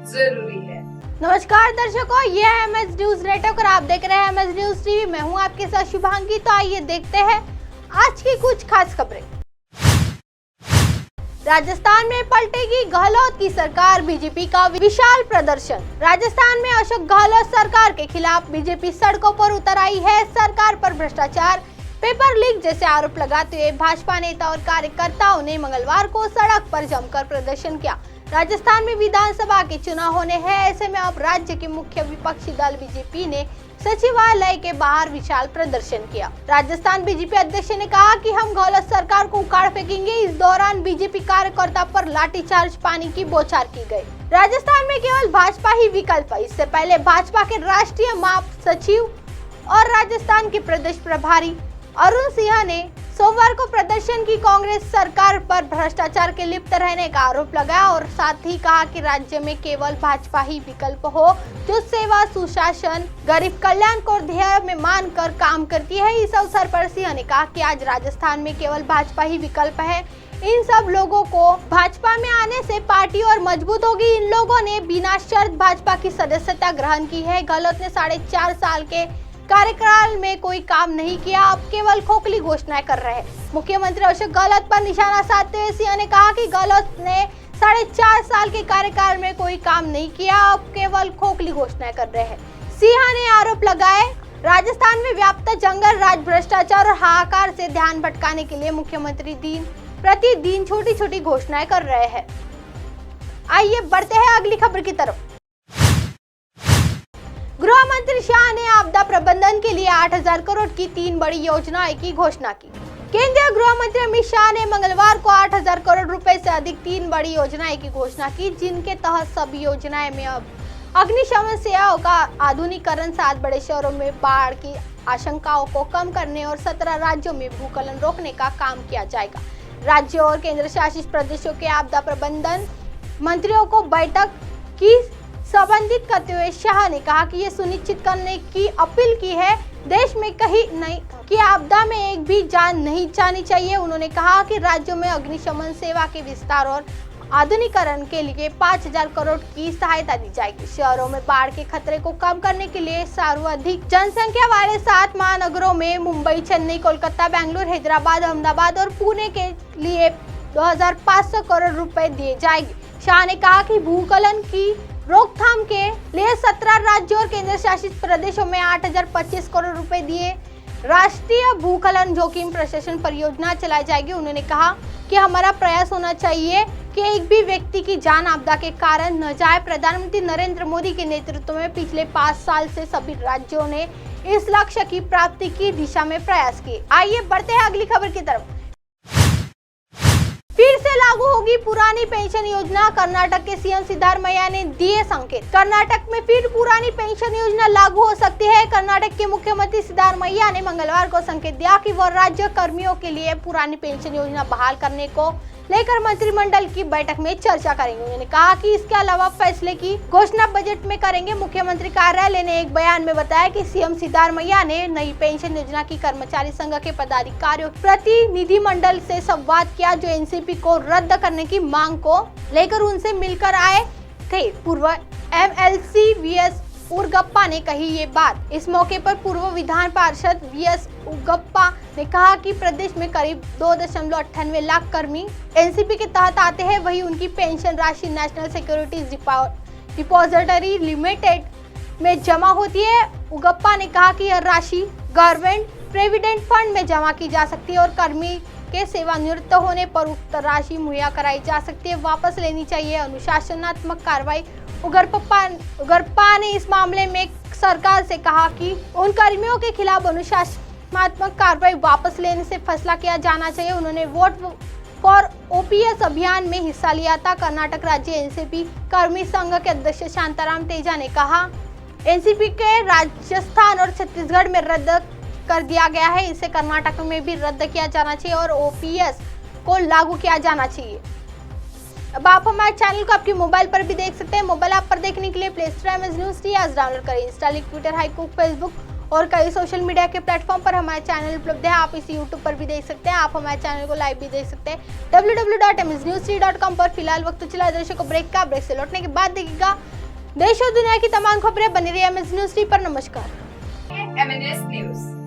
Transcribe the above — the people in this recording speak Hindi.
जरूरी है। नमस्कार दर्शकों, ये है एमएस न्यूज नेटवर्क और आप देख रहे हैं एमएस न्यूज टीवी। मैं हूं आपके साथ शुभांगी। तो आइए देखते हैं आज की कुछ खास खबरें। राजस्थान में पलटेगी गहलोत की सरकार, बीजेपी का विशाल प्रदर्शन। राजस्थान में अशोक गहलोत सरकार के खिलाफ बीजेपी सड़कों पर उतर आई है। सरकार पर भ्रष्टाचार, पेपर लीक जैसे आरोप लगाते हुए भाजपा नेता और कार्यकर्ताओं ने मंगलवार को सड़क पर जमकर प्रदर्शन किया। राजस्थान में विधानसभा के चुनाव होने हैं, ऐसे में अब राज्य के मुख्य विपक्षी दल बीजेपी ने सचिवालय के बाहर विशाल प्रदर्शन किया। राजस्थान बीजेपी अध्यक्ष ने कहा कि हम गहलोत सरकार को उखाड़ फेंकेंगे। इस दौरान बीजेपी कार्यकर्ता पर लाठीचार्ज, पानी की बौछार की गई। राजस्थान में केवल भाजपा ही विकल्प है। इससे पहले भाजपा के राष्ट्रीय महासचिव और राजस्थान के प्रदेश प्रभारी अरुण सिंह ने सोमवार को प्रदर्शन की कांग्रेस सरकार पर भ्रष्टाचार के लिप्त रहने का आरोप लगाया और साथ ही कहा कि राज्य में केवल भाजपा ही विकल्प हो जो सेवा, सुशासन, गरीब कल्याण को ध्येय में मानकर काम करती है। इस अवसर पर सिंह ने कहा कि आज राजस्थान में केवल भाजपा ही विकल्प है। इन सब लोगों को भाजपा में आने से पार्टी और मजबूत होगी। इन लोगों ने बिना शर्त भाजपा की सदस्यता ग्रहण की है। गहलोत ने 4.5 साल के कार्यकाल में कोई काम नहीं किया, अब केवल खोखली घोषणाएं कर रहे हैं। मुख्यमंत्री अशोक गहलोत पर निशाना साधते हुए सिंह ने कहा कि गहलोत ने 4.5 साल के कार्यकाल में कोई काम नहीं किया, अब केवल खोखली घोषणाएं कर रहे हैं। सिंह ने आरोप लगाए राजस्थान में व्याप्त जंगल राज, भ्रष्टाचार और हाहाकार से ध्यान भटकाने के लिए मुख्यमंत्री दिन प्रतिदिन छोटी छोटी घोषणाएं कर रहे हैं। आइए बढ़ते हैं अगली खबर की तरफ। गृह मंत्री शाह ने आपदा प्रबंधन के लिए 8,000 करोड़ की 3 बड़ी योजनाएं की घोषणा की। केंद्रीय गृह मंत्री अमित शाह ने मंगलवार को 8,000 करोड़ रुपए से अधिक 3 बड़ी योजनाएं की घोषणा की, जिनके तहत सभी योजनाएं में अब अग्निशमन सेवाओं का आधुनिकीकरण, 7 बड़े शहरों में बाढ़ की आशंकाओं को कम करने और 17 राज्यों में भूस्खलन रोकने का काम किया जाएगा। राज्यों और केंद्र शासित प्रदेशों के आपदा प्रबंधन मंत्रियों को बैठक की संबंधित करते हुए शाह ने कहा कि ये सुनिश्चित करने की अपील की है देश में कहीं नहीं कि आपदा में एक भी जान नहीं जानी चाहिए। उन्होंने कहा कि राज्यों में अग्निशमन सेवा के विस्तार और आधुनिकीकरण के लिए 5,000 करोड़ की सहायता दी जाएगी। शहरों में बाढ़ के खतरे को कम करने के लिए सर्वाधिक जनसंख्या वाले 7 महानगरों में मुंबई, चेन्नई, कोलकाता, बेंगलुरु, हैदराबाद, अहमदाबाद और पुणे के लिए 2,500 करोड़ रुपए दिए जाएंगे। शाह ने कहा कि भूस्खलन की रोकथाम के लिए 17 राज्यों और केंद्र शासित प्रदेशों में 8,025 करोड़ रुपए दिए राष्ट्रीय भूस्खलन जोखिम प्रशासन परियोजना चलाई जाएगी। उन्होंने कहा कि हमारा प्रयास होना चाहिए कि एक भी व्यक्ति की जान आपदा के कारण न जाए। प्रधानमंत्री नरेंद्र मोदी के नेतृत्व में पिछले 5 साल से सभी राज्यों ने इस लक्ष्य की प्राप्ति की दिशा में प्रयास किए। आइए बढ़ते हैं अगली खबर की तरफ। फिर से लागू होगी पुरानी पेंशन योजना, कर्नाटक के सीएम सिद्धारमैया ने दिए संकेत। कर्नाटक में फिर पुरानी पेंशन योजना लागू हो सकती है। कर्नाटक के मुख्यमंत्री सिद्धारमैया ने मंगलवार को संकेत दिया कि वह राज्य कर्मियों के लिए पुरानी पेंशन योजना बहाल करने को लेकर मंत्रिमंडल की बैठक में चर्चा करेंगे। उन्होंने कहा कि इसके अलावा फैसले की घोषणा बजट में करेंगे। मुख्यमंत्री कार्यालय ने एक बयान में बताया कि सीएम सिद्धारमैया ने नई पेंशन योजना की कर्मचारी संघ के पदाधिकारियों प्रतिनिधिमंडल से संवाद किया, जो एनसीपी को रद्द करने की मांग को लेकर उनसे मिलकर आए थे। पूर्व एमएलसी वीएस उरगप्पा ने कही ये बात। इस मौके पर पूर्व विधान पार्षद वीएस उरगप्पा ने कहा कि प्रदेश में करीब 2.98 लाख कर्मी एनसीपी के तहत आते हैं, वही उनकी पेंशन राशि नेशनल सिक्योरिटीज डिपॉजिटरी लिमिटेड में जमा होती है। उरगप्पा ने कहा कि यह राशि गवर्नमेंट प्रोविडेंट फंड में जमा की जा सकती है और कर्मी के सेवानिवृत्त होने पर उक्त राशि मुहैया कराई जा सकती है, वापस लेनी चाहिए। अनुशासनात्मक कार्रवाई उरगप्पा ने इस मामले में सरकार से कहा कि उन कर्मियों के खिलाफ अनुशासनात्मक कार्रवाई वापस लेने से फैसला किया जाना चाहिए। उन्होंने वोट फॉर ओपीएस अभियान में हिस्सा लिया था। कर्नाटक राज्य एनसीपी कर्मी संघ के अध्यक्ष शांताराम तेजा ने कहा एनसीपी के राजस्थान और छत्तीसगढ़ में रद्द कर दिया गया है, इसे कर्नाटक में भी रद्द किया जाना चाहिए और ओपीएस को लागू किया जाना चाहिए। अब आप हमारे चैनल को आपके मोबाइल पर भी देख सकते हैं। मोबाइल ऐप पर देखने के लिए play store MS news T आज डाउनलोड करें। इंस्टा, ट्विटर, हाईकुक, फेसबुक और कई सोशल मीडिया के प्लेटफॉर्म पर हमारे चैनल उपलब्ध है। आप इसे यूट्यूब पर भी देख सकते हैं। आप हमारे चैनल को लाइव भी देख सकते हैं www.msnews3.com पर। फिलहाल वक्त चला दर्शकों ब्रेक का। ब्रेक से लौटने के बाद देखिएगा देश और दुनिया की तमाम खबरें। बनी रही MS News 3 पर। नमस्कार। MNS news.